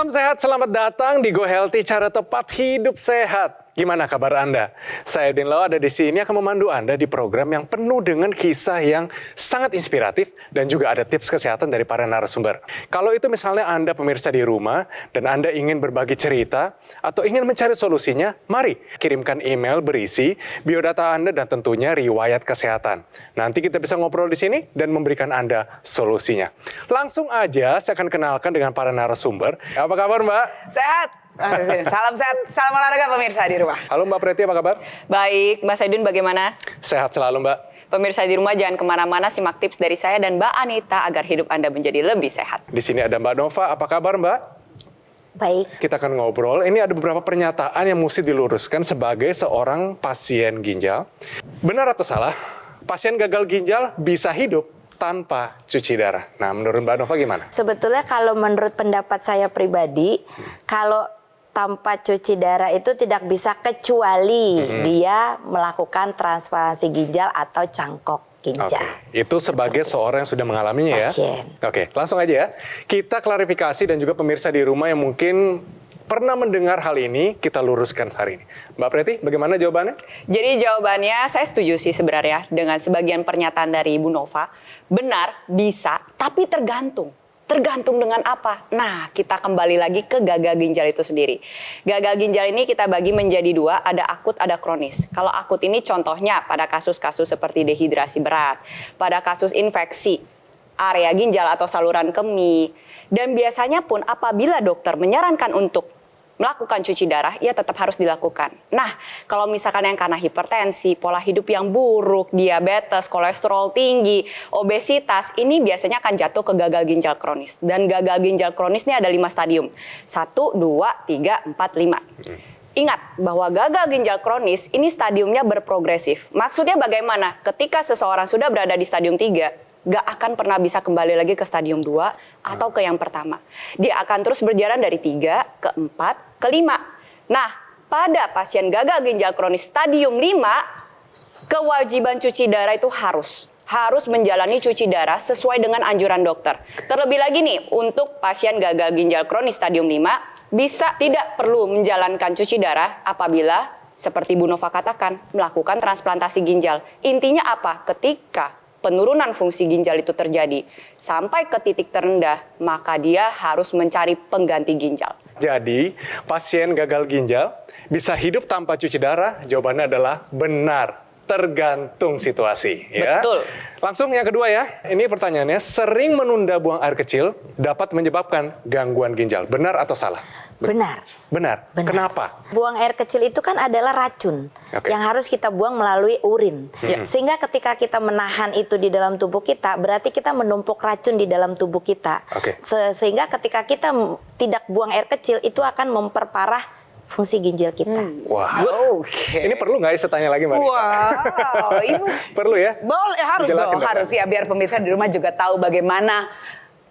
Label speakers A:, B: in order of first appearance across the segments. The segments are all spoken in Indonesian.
A: Salam sehat, selamat datang di Go Healthy, cara tepat hidup sehat. Gimana kabar Anda? Saya Edin Lau ada di sini akan memandu Anda di program yang penuh dengan kisah yang sangat inspiratif dan juga ada tips kesehatan dari para narasumber. Kalau itu misalnya Anda pemirsa di rumah dan Anda ingin berbagi cerita atau ingin mencari solusinya, mari kirimkan email berisi biodata Anda dan tentunya riwayat kesehatan. Nanti kita bisa ngobrol di sini dan memberikan Anda solusinya. Langsung aja saya akan kenalkan dengan para narasumber. Apa kabar Mbak?
B: Sehat. Salam sehat, salam olahraga pemirsa di rumah.
A: Halo Mbak Preti, apa kabar?
B: Baik, Mbak Saidun bagaimana?
A: Sehat selalu Mbak.
B: Pemirsa di rumah jangan kemana-mana, simak tips dari saya dan Mbak Anita agar hidup Anda menjadi lebih sehat.
A: Di sini ada Mbak Nova, apa kabar Mbak?
C: Baik.
A: Kita akan ngobrol, ini ada beberapa pernyataan yang mesti diluruskan sebagai seorang pasien ginjal. Benar atau salah, pasien gagal ginjal bisa hidup tanpa cuci darah. Nah, menurut Mbak Nova gimana?
C: Sebetulnya kalau menurut pendapat saya pribadi, kalau tanpa cuci darah itu tidak bisa kecuali dia melakukan transplantasi ginjal atau cangkok ginjal.
A: Oke. Itu sebagai seorang yang sudah mengalaminya ya?
C: Pasien.
A: Oke, langsung aja ya. Kita klarifikasi dan juga pemirsa di rumah yang mungkin pernah mendengar hal ini, kita luruskan hari ini. Mbak Preti, bagaimana jawabannya?
B: Jadi jawabannya saya setuju sih sebenarnya dengan sebagian pernyataan dari Ibu Nova. Benar, bisa, tapi tergantung. Tergantung dengan apa? Nah, kita kembali lagi ke gagal ginjal itu sendiri. Gagal ginjal ini kita bagi menjadi dua, ada akut, ada kronis. Kalau akut ini contohnya pada kasus-kasus seperti dehidrasi berat, pada kasus infeksi area ginjal atau saluran kemih. Dan biasanya pun apabila dokter menyarankan untuk melakukan cuci darah, ya tetap harus dilakukan. Nah, kalau misalkan yang karena hipertensi, pola hidup yang buruk, diabetes, kolesterol tinggi, obesitas, ini biasanya akan jatuh ke gagal ginjal kronis. Dan gagal ginjal kronis ini ada 5 stadium. 1, 2, 3, 4, 5. Ingat bahwa gagal ginjal kronis ini stadiumnya berprogresif. Maksudnya bagaimana? Ketika seseorang sudah berada di stadium 3, gak akan pernah bisa kembali lagi ke stadium 2 atau ke yang pertama. Dia akan terus berjalan dari 3 ke 4 ke 5. Nah, pada pasien gagal ginjal kronis stadium 5, kewajiban cuci darah itu harus menjalani cuci darah sesuai dengan anjuran dokter. Terlebih lagi nih, untuk pasien gagal ginjal kronis stadium 5, bisa tidak perlu menjalankan cuci darah apabila, seperti Bu Nova katakan, melakukan transplantasi ginjal. Intinya apa? Ketika penurunan fungsi ginjal itu terjadi sampai ke titik terendah, maka dia harus mencari pengganti ginjal.
A: Jadi, pasien gagal ginjal bisa hidup tanpa cuci darah? Jawabannya adalah benar. Tergantung situasi. Ya.
B: Betul.
A: Langsung yang kedua ya. Ini pertanyaannya, sering menunda buang air kecil dapat menyebabkan gangguan ginjal. Benar atau salah?
C: Benar.
A: Benar. Kenapa?
C: Buang air kecil itu kan adalah racun yang harus kita buang melalui urin. Sehingga ketika kita menahan itu di dalam tubuh kita, berarti kita menumpuk racun di dalam tubuh kita. Sehingga ketika kita tidak buang air kecil, itu akan memperparah fungsi ginjal kita.
A: Wow. Ini perlu nggak ya saya tanya lagi Mbak Rita?
B: Wow, ini
A: perlu ya?
B: boleh, harus dong, harus ya, biar pemirsa di rumah juga tahu bagaimana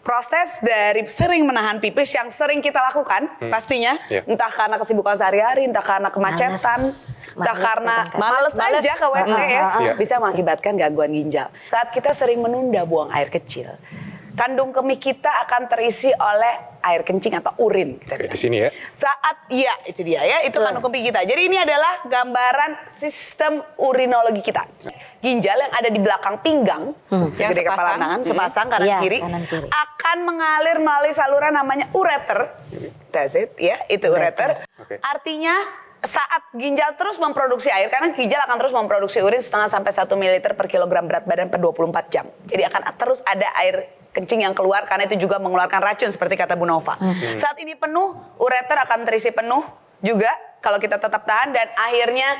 B: proses dari sering menahan pipis yang sering kita lakukan pastinya, entah karena kesibukan sehari-hari, entah karena kemacetan, entah karena males aja ke WC ya, bisa mengakibatkan gangguan ginjal. Saat kita sering menunda buang air kecil, kandung kemih kita akan terisi oleh air kencing atau urin.
A: Di sini ya.
B: Saat, iya itu dia ya, itu kandung kemih kita. Jadi ini adalah gambaran sistem urinologi kita. Ginjal yang ada di belakang pinggang, yang kepala tangan, sepasang kanan kiri, akan mengalir melalui saluran namanya ureter. That's it, ya, itu ureter. Artinya saat ginjal terus memproduksi air, karena ginjal akan terus memproduksi urin 0,5 sampai 1 ml per kilogram berat badan per 24 jam. Jadi akan terus ada air kencing yang keluar, karena itu juga mengeluarkan racun seperti kata Bu Nova. Saat ini penuh, ureter akan terisi penuh juga kalau kita tetap tahan, dan akhirnya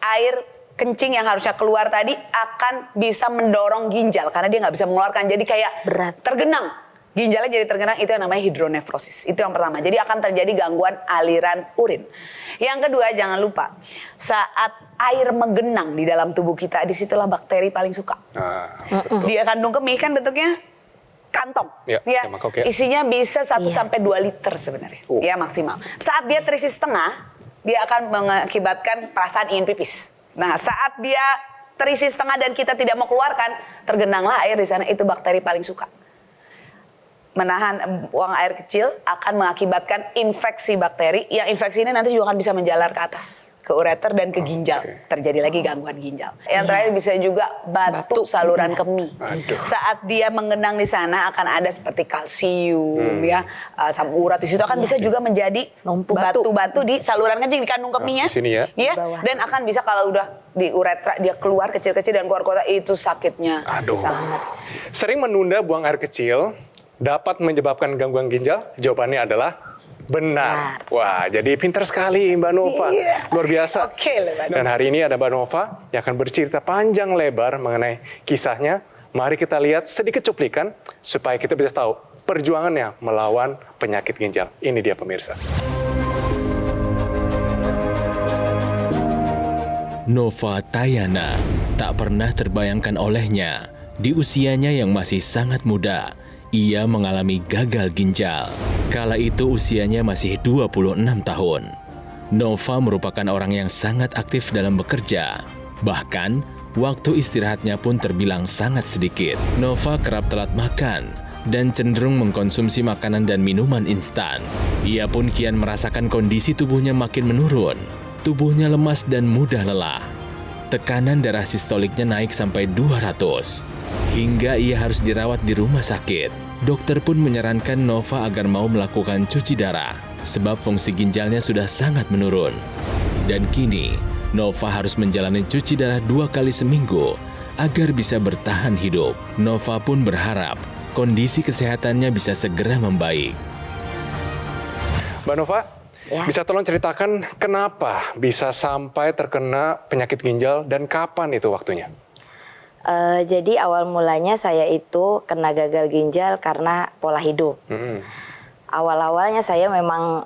B: air kencing yang harusnya keluar tadi akan bisa mendorong ginjal karena dia nggak bisa mengeluarkan, jadi kayak
C: berat,
B: tergenang. Ginjalnya jadi tergenang, itu yang namanya hidronefrosis. Itu yang pertama. Jadi akan terjadi gangguan aliran urin. Yang kedua, jangan lupa, saat air menggenang di dalam tubuh kita, disitulah bakteri paling suka. Dia kandung kemih kan bentuknya kantong. Ya. Isinya bisa 1 sampai 2 liter sebenarnya. Ya maksimal. Saat dia terisi setengah, dia akan mengakibatkan perasaan ingin pipis. Nah, saat dia terisi setengah dan kita tidak mau keluarkan, tergenanglah air di sana, itu bakteri paling suka.
D: menahan buang air kecil akan mengakibatkan infeksi bakteri, yang infeksi ini nanti juga akan bisa menjalar ke atas, ke ureter dan ke ginjal. Terjadi lagi gangguan ginjal. Yang terakhir bisa juga batu saluran kemih. Saat dia mengenang di sana akan ada seperti kalsium ya, asam urat di situ akan bisa juga menjadi batu-batu di saluran kencing, di kandung kemihnya.
A: Di sini ya.
D: Dan akan bisa kalau udah di uretra dia keluar kecil-kecil dan keluar kota, itu sakitnya sangat.
A: Sering menunda buang air kecil dapat menyebabkan gangguan ginjal? Jawabannya adalah benar. Wah, jadi pintar sekali Mbak Nova. Luar biasa. Dan hari ini ada Mbak Nova yang akan bercerita panjang lebar mengenai kisahnya. Mari kita lihat sedikit cuplikan supaya kita bisa tahu perjuangannya melawan penyakit ginjal. Ini dia pemirsa.
E: Nova Tayana tak pernah terbayangkan olehnya di usianya yang masih sangat muda. Ia mengalami gagal ginjal. Kala itu usianya masih 26 tahun. Nova merupakan orang yang sangat aktif dalam bekerja. Bahkan, waktu istirahatnya pun terbilang sangat sedikit. Nova kerap telat makan dan cenderung mengkonsumsi makanan dan minuman instan. Ia pun kian merasakan kondisi tubuhnya makin menurun. Tubuhnya lemas dan mudah lelah. Tekanan darah sistoliknya naik sampai 200. Hingga ia harus dirawat di rumah sakit. Dokter pun menyarankan Nova agar mau melakukan cuci darah, sebab fungsi ginjalnya sudah sangat menurun. Dan kini, Nova harus menjalani cuci darah 2 kali seminggu agar bisa bertahan hidup. Nova pun berharap kondisi kesehatannya bisa segera membaik.
A: Mbak Nova, bisa tolong ceritakan kenapa bisa sampai terkena penyakit ginjal dan kapan itu waktunya?
C: Jadi awal mulanya saya itu kena gagal ginjal karena pola hidup. Awal-awalnya saya memang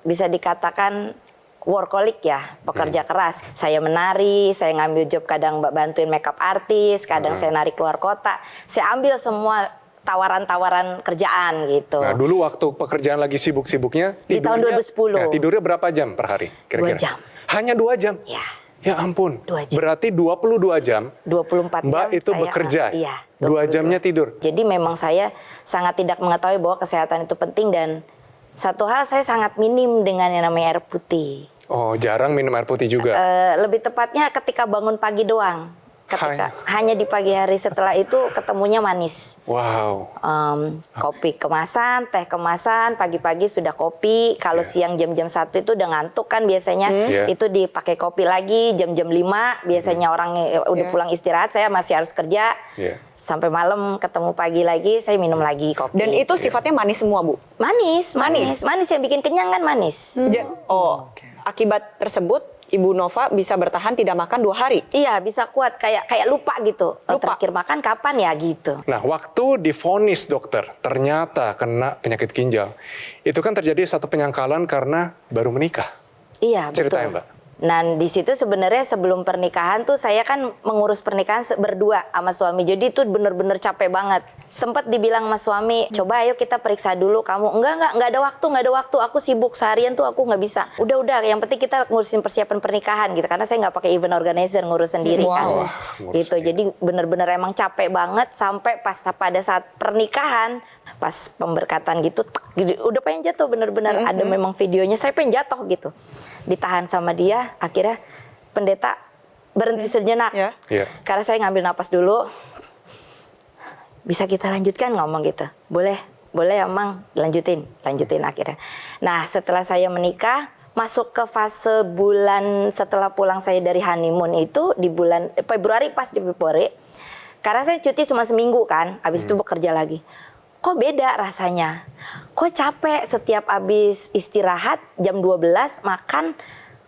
C: bisa dikatakan workaholic ya, pekerja keras. Saya menari, saya ngambil job kadang bantuin makeup artis, kadang saya nari keluar kota. Saya ambil semua tawaran-tawaran kerjaan gitu.
A: Nah, dulu waktu pekerjaan lagi sibuk-sibuknya,
C: di tahun 2010.
A: Nah, tidurnya berapa jam per hari? Kira-kira?
C: 2 jam.
A: Hanya 2 jam?
C: Ya.
A: Ya ampun,
C: 2 jam.
A: Berarti 22 jam
C: 24
A: Mbak
C: jam
A: itu
C: saya,
A: bekerja,
C: iya,
A: 2 jamnya tidur.
C: Jadi memang saya sangat tidak mengetahui bahwa kesehatan itu penting, dan satu hal saya sangat minim dengan yang namanya air putih.
A: Oh, jarang minum air putih juga?
C: Lebih tepatnya ketika bangun pagi doang. Hanya di pagi hari, setelah itu ketemunya manis.
A: Wow.
C: Kopi kemasan, teh kemasan, pagi-pagi sudah kopi. Kalau siang jam-jam 1 itu udah ngantuk kan biasanya. Itu dipakai kopi lagi jam-jam 5. Biasanya orang udah pulang istirahat, saya masih harus kerja. Sampai malam, ketemu pagi lagi, saya minum lagi kopi.
B: Dan itu sifatnya manis semua, Bu?
C: Manis yang bikin kenyang kan manis.
B: Akibat tersebut Ibu Nova bisa bertahan tidak makan 2 hari?
C: Iya, bisa kuat, kayak lupa gitu. Terakhir makan kapan ya gitu.
A: Nah, waktu divonis dokter ternyata kena penyakit ginjal, itu kan terjadi satu penyangkalan karena baru menikah.
C: Iya,
A: Ceritain,
C: betul.
A: Mbak.
C: Nah, di situ sebenarnya sebelum pernikahan tuh saya kan mengurus pernikahan berdua sama suami. Jadi itu bener-bener capek banget. Sempat dibilang sama suami, coba ayo kita periksa dulu kamu. Enggak ada waktu. Aku sibuk seharian tuh, aku nggak bisa. Udah, yang penting kita ngurusin persiapan pernikahan gitu. Karena saya nggak pakai event organizer, ngurus sendiri kan. Gitu. Jadi bener-bener emang capek banget sampai pada saat pernikahan, pas pemberkatan gitu, udah pengen jatuh bener-bener. Ada memang videonya, saya pengen jatuh gitu. Ditahan sama dia, akhirnya pendeta berhenti sejenak. Karena saya ngambil napas dulu. Bisa kita lanjutkan, ngomong gitu. Boleh emang, lanjutin akhirnya. Nah, setelah saya menikah, masuk ke fase bulan setelah pulang saya dari honeymoon itu di bulan Februari, pas di Februari. Karena saya cuti cuma seminggu kan, habis itu bekerja lagi. Kok beda rasanya? Kok capek setiap habis istirahat jam 12 makan,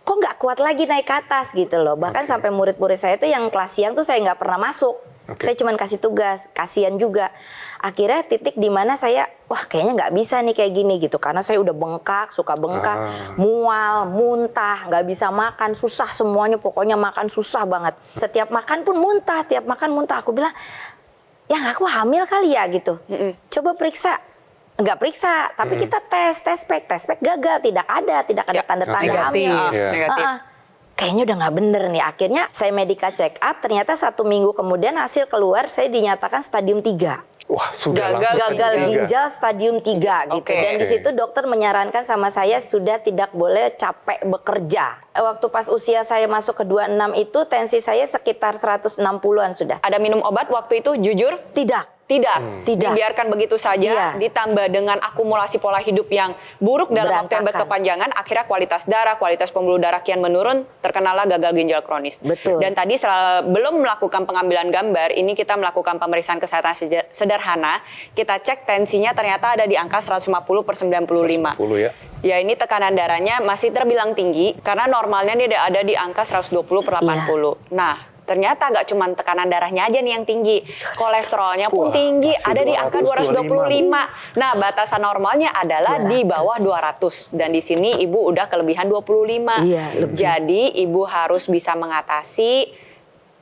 C: kok nggak kuat lagi naik ke atas gitu loh. Bahkan sampai murid-murid saya itu yang kelas siang tuh saya nggak pernah masuk. Saya cuma kasih tugas, kasihan juga. Akhirnya titik di mana saya, wah kayaknya nggak bisa nih kayak gini gitu. Karena saya udah bengkak, suka bengkak, mual, muntah, nggak bisa makan, susah semuanya. Pokoknya makan susah banget. Setiap makan pun muntah, tiap makan muntah. Aku bilang, ya aku hamil kali ya gitu. Coba periksa. Nggak periksa, tapi kita tes pack gagal, tidak ada tanda-tanda hamil. Kayaknya udah nggak bener nih. Akhirnya saya medical check up, ternyata 1 minggu kemudian hasil keluar, saya dinyatakan stadium 3.
A: Wah, sudah
B: Gagal
A: langsung
C: gagal
A: stadium 3.
C: ginjal stadium 3 gitu.
B: Oke.
C: Dan di situ dokter menyarankan sama saya sudah tidak boleh capek bekerja. Waktu pas usia saya masuk ke 26 itu tensi saya sekitar 160-an sudah.
B: Ada minum obat waktu itu, jujur?
C: Tidak.
B: Tidak,
C: Tidak.
B: dibiarkan begitu saja,
C: Iya.
B: ditambah dengan akumulasi pola hidup yang buruk dalam waktu yang
C: Berantakan.
B: berkepanjangan, akhirnya kualitas darah, kualitas pembuluh darah kian menurun, terkenalah gagal ginjal kronis.
C: Betul.
B: Dan tadi belum melakukan pengambilan gambar, ini kita melakukan pemeriksaan kesehatan sederhana, kita cek tensinya ternyata ada di angka 150/95.
A: 110 ya.
B: Ya, ini tekanan darahnya masih terbilang tinggi, karena normalnya dia ada di angka 120/80. Nah, ternyata nggak cuma tekanan darahnya aja nih yang tinggi, kolesterolnya pun
A: Wah,
B: tinggi,
A: masih
B: ada di angka 225. Nah, batasan normalnya adalah di bawah 200. Dan di sini ibu udah kelebihan 25.
C: Iya, lebih.
B: Jadi ibu harus bisa mengatasi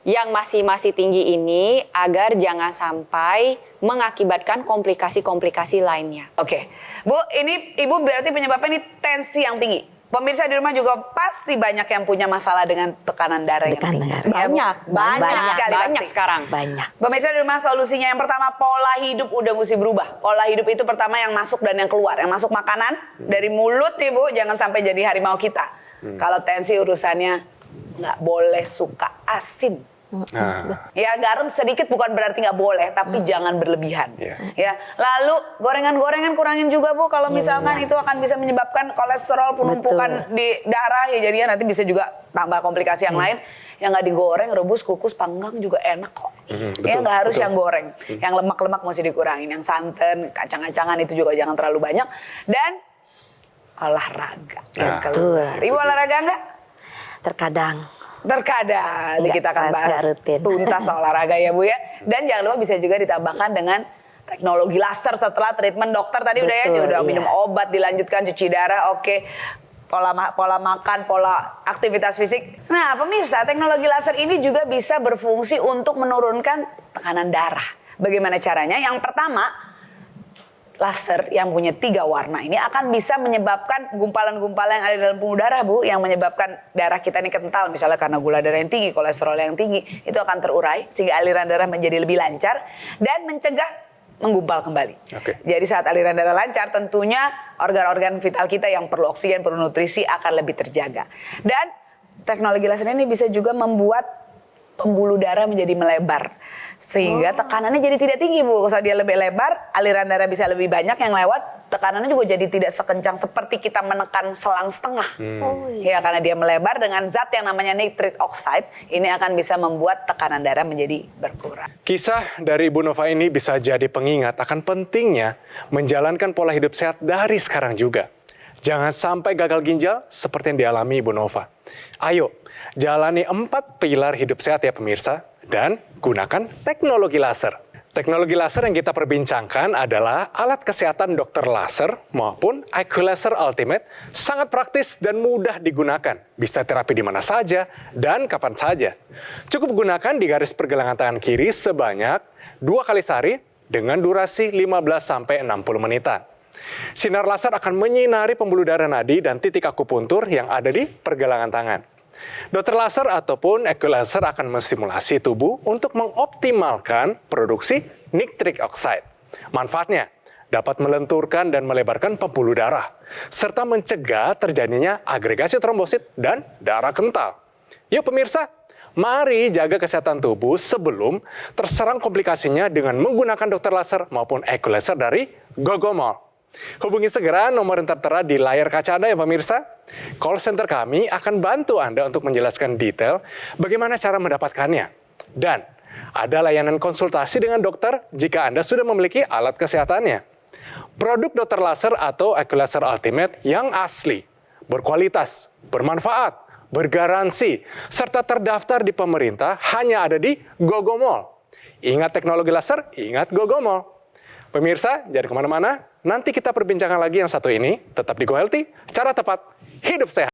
B: yang masih tinggi ini agar jangan sampai mengakibatkan komplikasi-komplikasi lainnya.
D: Oke, Bu, ini Ibu berarti penyebabnya ini tensi yang tinggi. Pemirsa di rumah juga pasti banyak yang punya masalah dengan tekanan darah yang
C: Tekanan
D: tinggi.
C: darah.
D: Ya, Bu?
B: Banyak
D: sekali
B: banyak
D: pasti.
B: sekarang.
C: Banyak.
D: Pemirsa di rumah, solusinya yang pertama, pola hidup udah mesti berubah. Pola hidup itu pertama yang masuk dan yang keluar. Yang masuk makanan dari mulut nih, Bu, jangan sampai jadi harimau kita. Kalau tensi urusannya nggak boleh suka asin.
A: Nah,
D: Ya, garam sedikit bukan berarti nggak boleh, tapi jangan berlebihan.
A: Iya.
D: Ya, lalu gorengan-gorengan kurangin juga, Bu. Kalau
C: Iya,
D: misalkan
C: benar.
D: itu akan bisa menyebabkan kolesterol, penumpukan di darah, ya jadinya nanti bisa juga tambah komplikasi yang lain. Yang nggak digoreng, rebus, kukus, panggang juga enak kok.
A: betul,
D: Ya, nggak harus
A: betul.
D: yang goreng. Yang lemak-lemak mesti dikurangin, yang santan, kacang-kacangan itu juga jangan terlalu banyak. Dan olahraga yang
A: Nah,
D: keluar. Ibu olahraga nggak?
C: Terkadang.
D: Terkadang. Nanti
C: Nggak,
D: kita akan bahas
C: nggak rutin.
D: tuntas olahraga ya, Bu ya. Dan jangan lupa bisa juga ditambahkan dengan teknologi laser setelah treatment dokter tadi udah ya,
C: Betul,
D: udah
C: iya.
D: minum obat, dilanjutkan cuci darah, oke. Pola makan, pola aktivitas fisik. Nah, pemirsa, teknologi laser ini juga bisa berfungsi untuk menurunkan tekanan darah. Bagaimana caranya? Yang pertama, laser yang punya 3 warna ini akan bisa menyebabkan gumpalan-gumpalan yang ada di dalam pembuluh darah, Bu, yang menyebabkan darah kita ini kental, misalnya karena gula darah yang tinggi, kolesterol yang tinggi, itu akan terurai sehingga aliran darah menjadi lebih lancar dan mencegah menggumpal kembali.
A: Oke.
D: Jadi saat aliran darah lancar, tentunya organ-organ vital kita yang perlu oksigen, perlu nutrisi akan lebih terjaga. Dan teknologi laser ini bisa juga membuat pembuluh darah menjadi melebar. Sehingga tekanannya jadi tidak tinggi, Bu. Kalau dia lebih lebar, aliran darah bisa lebih banyak yang lewat, tekanannya juga jadi tidak sekencang seperti kita menekan selang setengah.
C: Oh, iya.
D: Ya, karena dia melebar dengan zat yang namanya nitric oxide, ini akan bisa membuat tekanan darah menjadi berkurang.
A: kisah dari Ibu Nova ini bisa jadi pengingat akan pentingnya menjalankan pola hidup sehat dari sekarang juga. Jangan sampai gagal ginjal seperti yang dialami Ibu Nova. Ayo, jalani 4 pilar hidup sehat ya pemirsa, dan gunakan teknologi laser. Teknologi laser yang kita perbincangkan adalah alat kesehatan dokter laser maupun IQ Laser Ultimate, sangat praktis dan mudah digunakan. Bisa terapi di mana saja dan kapan saja. Cukup gunakan di garis pergelangan tangan kiri sebanyak 2 kali sehari dengan durasi 15-60 menitan. Sinar laser akan menyinari pembuluh darah nadi dan titik akupuntur yang ada di pergelangan tangan. Dokter laser ataupun IQ Laser akan menstimulasi tubuh untuk mengoptimalkan produksi nitric oxide. Manfaatnya dapat melenturkan dan melebarkan pembuluh darah, serta mencegah terjadinya agregasi trombosit dan darah kental. Yuk pemirsa, mari jaga kesehatan tubuh sebelum terserang komplikasinya dengan menggunakan dokter laser maupun IQ Laser dari Gogomol. Hubungi segera nomor yang tertera di layar kaca Anda ya pemirsa. Call center kami akan bantu Anda untuk menjelaskan detail bagaimana cara mendapatkannya. Dan ada layanan konsultasi dengan dokter jika Anda sudah memiliki alat kesehatannya. Produk dokter laser atau IQ Laser Ultimate yang asli, berkualitas, bermanfaat, bergaransi, serta terdaftar di pemerintah hanya ada di Gogomol. Ingat teknologi laser, ingat Gogomol. Pemirsa, jangan kemana-mana. Nanti kita perbincangkan lagi yang satu ini. Tetap di Go Healthy, cara tepat, hidup sehat.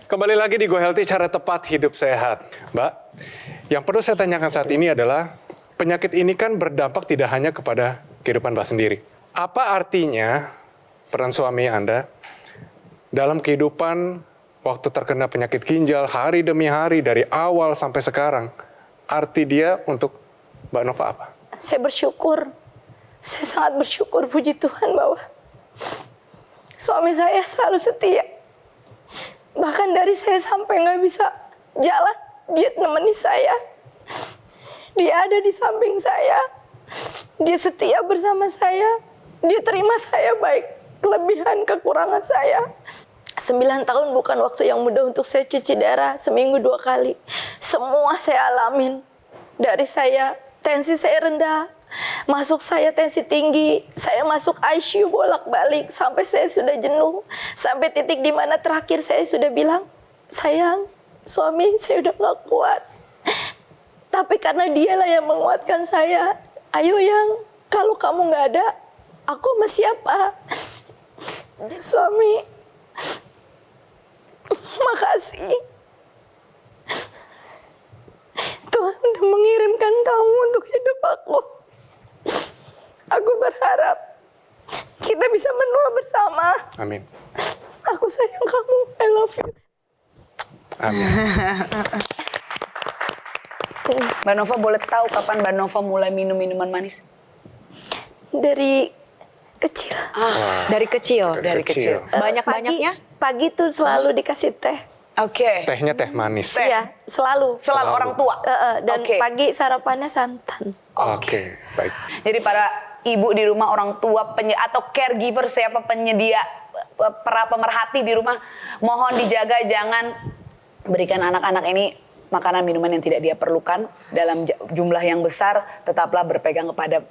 A: Kembali lagi di Go Healthy, cara tepat, hidup sehat. Mbak, yang perlu saya tanyakan saat ini adalah, penyakit ini kan berdampak tidak hanya kepada kehidupan Mbak sendiri. Apa artinya peran suami Anda dalam kehidupan waktu terkena penyakit ginjal hari demi hari dari awal sampai sekarang, arti dia untuk Mbak Nova apa?
C: Saya bersyukur, saya sangat bersyukur, puji Tuhan, bahwa suami saya selalu setia. Bahkan dari saya sampai nggak bisa jalan, dia nemeni saya. Dia ada di samping saya. Dia setia bersama saya. Dia terima saya baik kelebihan kekurangan saya. 9 tahun bukan waktu yang mudah untuk saya cuci darah seminggu 2 kali. Semua saya alamin. Dari saya, tensi saya rendah. Masuk saya tensi tinggi, saya masuk ICU bolak-balik sampai saya sudah jenuh. Sampai titik di mana terakhir saya sudah bilang, sayang, suami saya udah gak kuat. Tapi karena dialah yang menguatkan saya, ayo yang, kalau kamu gak ada, aku sama siapa? Suami, makasih. Tuhan udah mengirimkan kamu untuk hidup aku. Aku berharap kita bisa menua bersama.
A: Amin.
C: Aku sayang kamu, I love you.
A: Amin.
D: Mbak Nova boleh tahu kapan Mbak Nova mulai minum minuman manis?
C: Dari kecil.
B: Dari kecil.
D: Dari kecil.
B: Banyak-banyaknya?
C: Pagi tuh selalu dikasih teh.
D: Oke.
A: Tehnya teh manis.
C: Iya, selalu.
D: Selalu orang tua.
C: Dan
D: Oke.
C: pagi sarapannya santan.
A: Oke, baik.
D: Jadi para ibu di rumah, orang tua atau caregiver, siapa penyedia, para pemerhati di rumah, mohon dijaga, jangan berikan anak-anak ini makanan minuman yang tidak dia perlukan dalam jumlah yang besar. Tetaplah berpegang kepada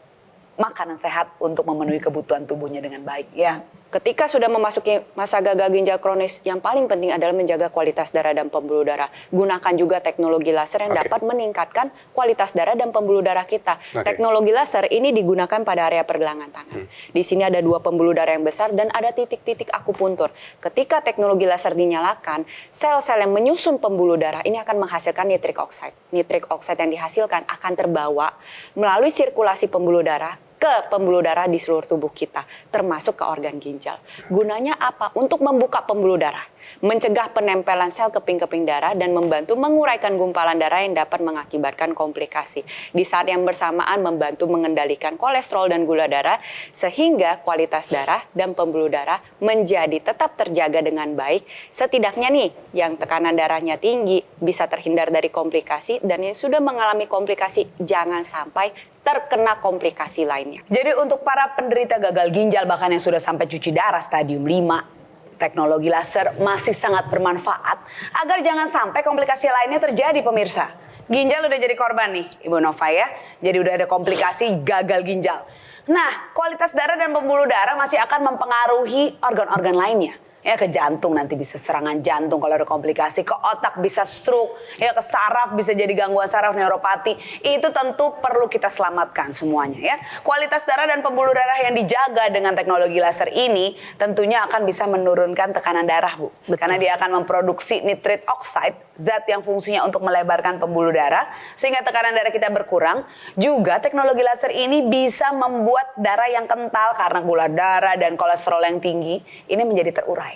D: makanan sehat untuk memenuhi kebutuhan tubuhnya dengan baik, ya.
B: Ketika sudah memasuki masa gagal ginjal kronis, yang paling penting adalah menjaga kualitas darah dan pembuluh darah. Gunakan juga teknologi laser yang dapat meningkatkan kualitas darah dan pembuluh darah kita. Teknologi laser ini digunakan pada area pergelangan tangan. Di sini ada 2 pembuluh darah yang besar dan ada titik-titik akupuntur. Ketika teknologi laser dinyalakan, sel-sel yang menyusun pembuluh darah ini akan menghasilkan nitrik oxide. Nitrik oxide yang dihasilkan akan terbawa melalui sirkulasi pembuluh darah ke pembuluh darah di seluruh tubuh kita, termasuk ke organ ginjal. Gunanya apa? Untuk membuka pembuluh darah, mencegah penempelan sel keping-keping darah, dan membantu menguraikan gumpalan darah yang dapat mengakibatkan komplikasi. Di saat yang bersamaan membantu mengendalikan kolesterol dan gula darah, sehingga kualitas darah dan pembuluh darah menjadi tetap terjaga dengan baik. Setidaknya nih, yang tekanan darahnya tinggi bisa terhindar dari komplikasi, dan yang sudah mengalami komplikasi jangan sampai terkena komplikasi lainnya.
D: Jadi untuk para penderita gagal ginjal, bahkan yang sudah sampai cuci darah stadium 5, teknologi laser masih sangat bermanfaat agar jangan sampai komplikasi lainnya terjadi, pemirsa. Ginjal udah jadi korban nih, Ibu Nova ya. Jadi udah ada komplikasi gagal ginjal. Nah, kualitas darah dan pembuluh darah masih akan mempengaruhi organ-organ lainnya. Ya, ke jantung nanti bisa serangan jantung kalau ada komplikasi, ke otak bisa stroke, ya ke saraf bisa jadi gangguan saraf, neuropati. Itu tentu perlu kita selamatkan semuanya ya. Kualitas darah dan pembuluh darah yang dijaga dengan teknologi laser ini tentunya akan bisa menurunkan tekanan darah, Bu.
C: Betul.
D: Karena dia akan memproduksi nitrit oxide, zat yang fungsinya untuk melebarkan pembuluh darah sehingga tekanan darah kita berkurang. Juga teknologi laser ini bisa membuat darah yang kental karena gula darah dan kolesterol yang tinggi ini menjadi terurai.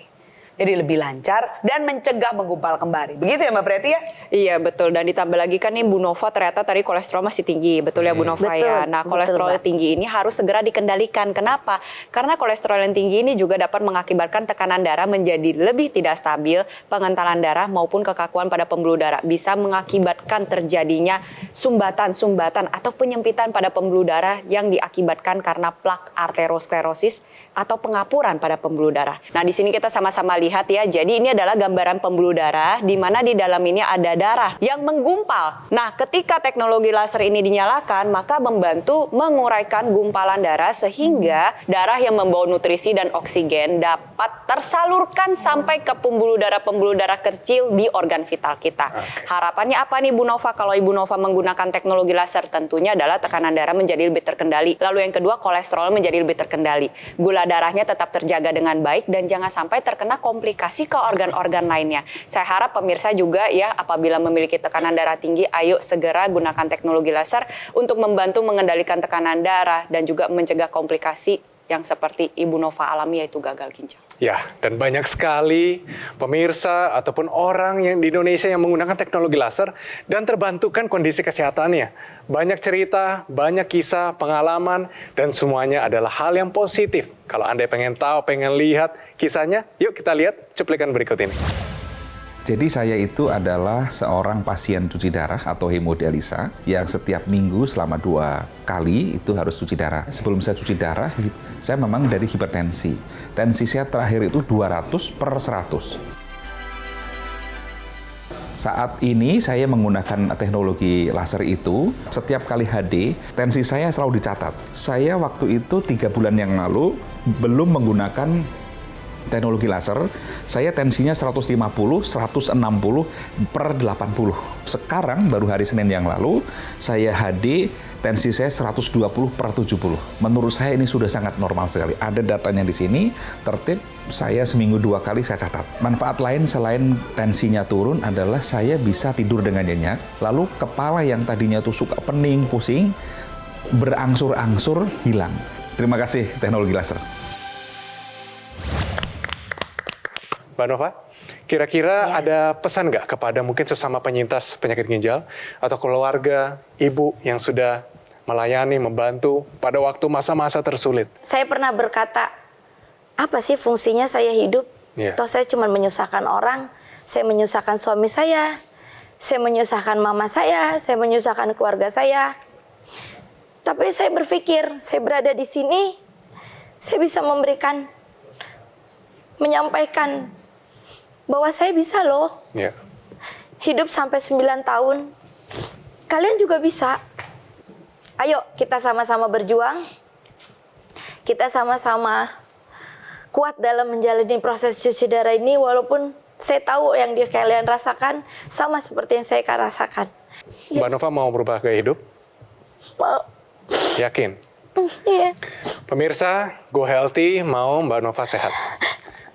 D: Jadi lebih lancar dan mencegah menggumpal kembali. Begitu ya Mbak Preti ya?
B: Iya betul, dan ditambah lagi kan nih Bu Nova ternyata tadi kolesterol masih tinggi, betul ya Bu Nova
C: Betul,
B: ya. Nah kolesterol
C: betul, Mbak.
B: tinggi ini harus segera dikendalikan. Kenapa? Karena kolesterol yang tinggi ini juga dapat mengakibatkan tekanan darah menjadi lebih tidak stabil, pengentalan darah maupun kekakuan pada pembuluh darah. Bisa mengakibatkan terjadinya sumbatan-sumbatan atau penyempitan pada pembuluh darah yang diakibatkan karena plak arteriosklerosis atau pengapuran pada pembuluh darah. Nah di sini kita sama-sama lihat ya, jadi ini adalah gambaran pembuluh darah di mana di dalam ini ada darah yang menggumpal. Nah, ketika teknologi laser ini dinyalakan, maka membantu menguraikan gumpalan darah sehingga darah yang membawa nutrisi dan oksigen dapat tersalurkan sampai ke pembuluh darah kecil di organ vital kita. Harapannya apa nih Bu Nova kalau Ibu Nova menggunakan teknologi laser? Tentunya adalah tekanan darah menjadi lebih terkendali. Lalu yang kedua, kolesterol menjadi lebih terkendali. Gula darahnya tetap terjaga dengan baik dan jangan sampai terkena komplikasi ke organ-organ lainnya. Saya harap pemirsa juga ya apabila memiliki tekanan darah tinggi, ayo segera gunakan teknologi laser untuk membantu mengendalikan tekanan darah dan juga mencegah komplikasi yang seperti Ibu Nova alami, yaitu gagal ginjal.
A: Ya, dan banyak sekali pemirsa ataupun orang yang di Indonesia yang menggunakan teknologi laser dan terbantukan kondisi kesehatannya. Banyak cerita, banyak kisah, pengalaman, dan semuanya adalah hal yang positif. Kalau Anda pengen tahu, pengen lihat kisahnya, yuk kita lihat cuplikan berikut ini.
F: Jadi saya itu adalah seorang pasien cuci darah atau hemodialisa yang setiap minggu selama 2 kali itu harus cuci darah. Sebelum saya cuci darah, saya memang dari hipertensi. Tensi saya terakhir itu 200/100. Saat ini saya menggunakan teknologi laser itu, setiap kali HD, tensi saya selalu dicatat. Saya waktu itu 3 bulan yang lalu belum menggunakan teknologi laser, saya tensinya 150/160/80. Sekarang baru hari Senin yang lalu, saya HD, tensi saya 120/70. Menurut saya ini sudah sangat normal sekali. Ada datanya di sini, tertib, saya seminggu 2 kali saya catat. Manfaat lain selain tensinya turun adalah saya bisa tidur dengan nyenyak, lalu kepala yang tadinya tuh suka pening, pusing, berangsur-angsur hilang. Terima kasih teknologi laser.
A: Mbak Nova, kira-kira ada pesan nggak kepada mungkin sesama penyintas penyakit ginjal atau keluarga, ibu yang sudah melayani, membantu pada waktu masa-masa tersulit?
C: Saya pernah berkata, apa sih fungsinya saya hidup? Toh saya cuma menyusahkan orang, saya menyusahkan suami saya menyusahkan mama saya menyusahkan keluarga saya. Tapi saya berpikir, saya berada di sini, saya bisa menyampaikan bahwa saya bisa loh hidup sampai 9 tahun. Kalian juga bisa. Ayo kita sama-sama berjuang. Kita sama-sama kuat dalam menjalani proses cuci darah ini, walaupun saya tahu yang kalian rasakan sama seperti yang saya rasakan.
A: Mbak Nova mau berubah gaya hidup?
C: Mau.
A: Yakin?
C: Iya.
A: Pemirsa, Go Healthy mau Mbak Nova sehat.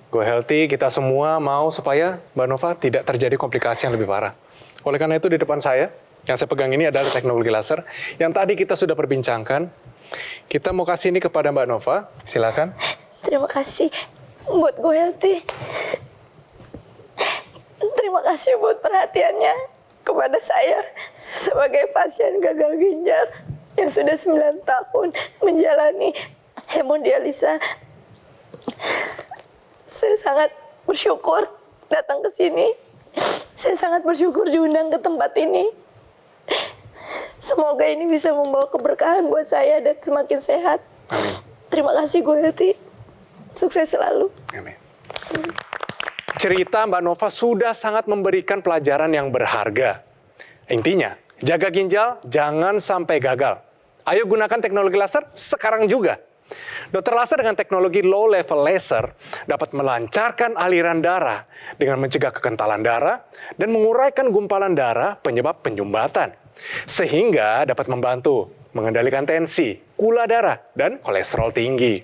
A: Go Healthy, kita semua mau supaya Mbak Nova tidak terjadi komplikasi yang lebih parah. Oleh karena itu di depan saya, yang saya pegang ini adalah teknologi laser yang tadi kita sudah perbincangkan. Kita mau kasih ini kepada Mbak Nova, silakan.
C: Terima kasih buat Go Healthy. Terima kasih buat perhatiannya kepada saya sebagai pasien gagal ginjal yang sudah 9 tahun menjalani hemodialisa. Saya sangat bersyukur datang ke sini. Saya sangat bersyukur diundang ke tempat ini. Semoga ini bisa membawa keberkahan buat saya dan semakin sehat.
A: Amin.
C: Terima kasih Go Healthy. Sukses selalu.
A: Amin. Cerita Mbak Nova sudah sangat memberikan pelajaran yang berharga. Intinya, jaga ginjal, jangan sampai gagal. Ayo gunakan teknologi laser sekarang juga. Dokter laser dengan teknologi low level laser dapat melancarkan aliran darah dengan mencegah kekentalan darah dan menguraikan gumpalan darah penyebab penyumbatan. Sehingga dapat membantu mengendalikan tensi, gula darah, dan kolesterol tinggi.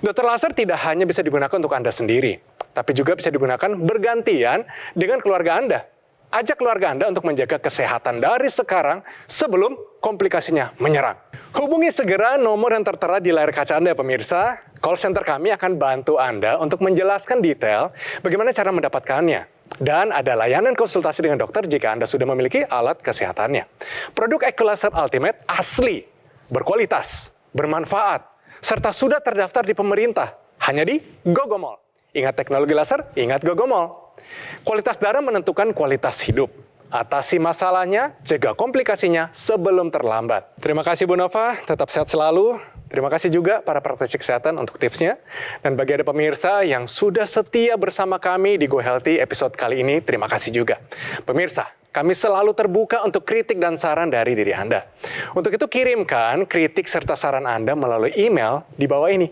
A: Dokter laser tidak hanya bisa digunakan untuk Anda sendiri, tapi juga bisa digunakan bergantian dengan keluarga Anda. Ajak keluarga Anda untuk menjaga kesehatan dari sekarang sebelum komplikasinya menyerang. Hubungi segera nomor yang tertera di layar kaca Anda, pemirsa. Call center kami akan bantu Anda untuk menjelaskan detail bagaimana cara mendapatkannya. Dan ada layanan konsultasi dengan dokter jika Anda sudah memiliki alat kesehatannya. Produk Ecolaser Ultimate asli, berkualitas, bermanfaat, serta sudah terdaftar di pemerintah. Hanya di Gogomall. Ingat teknologi laser, ingat Gogomall. Kualitas darah menentukan kualitas hidup. Atasi masalahnya, cegah komplikasinya sebelum terlambat. Terima kasih Bu Nova, tetap sehat selalu. Terima kasih juga para praktisi kesehatan untuk tipsnya. Dan bagi Anda pemirsa yang sudah setia bersama kami di Go Healthy episode kali ini, terima kasih juga. Pemirsa, kami selalu terbuka untuk kritik dan saran dari diri Anda. Untuk itu kirimkan kritik serta saran Anda melalui email di bawah ini.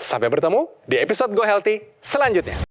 A: Sampai bertemu di episode Go Healthy selanjutnya.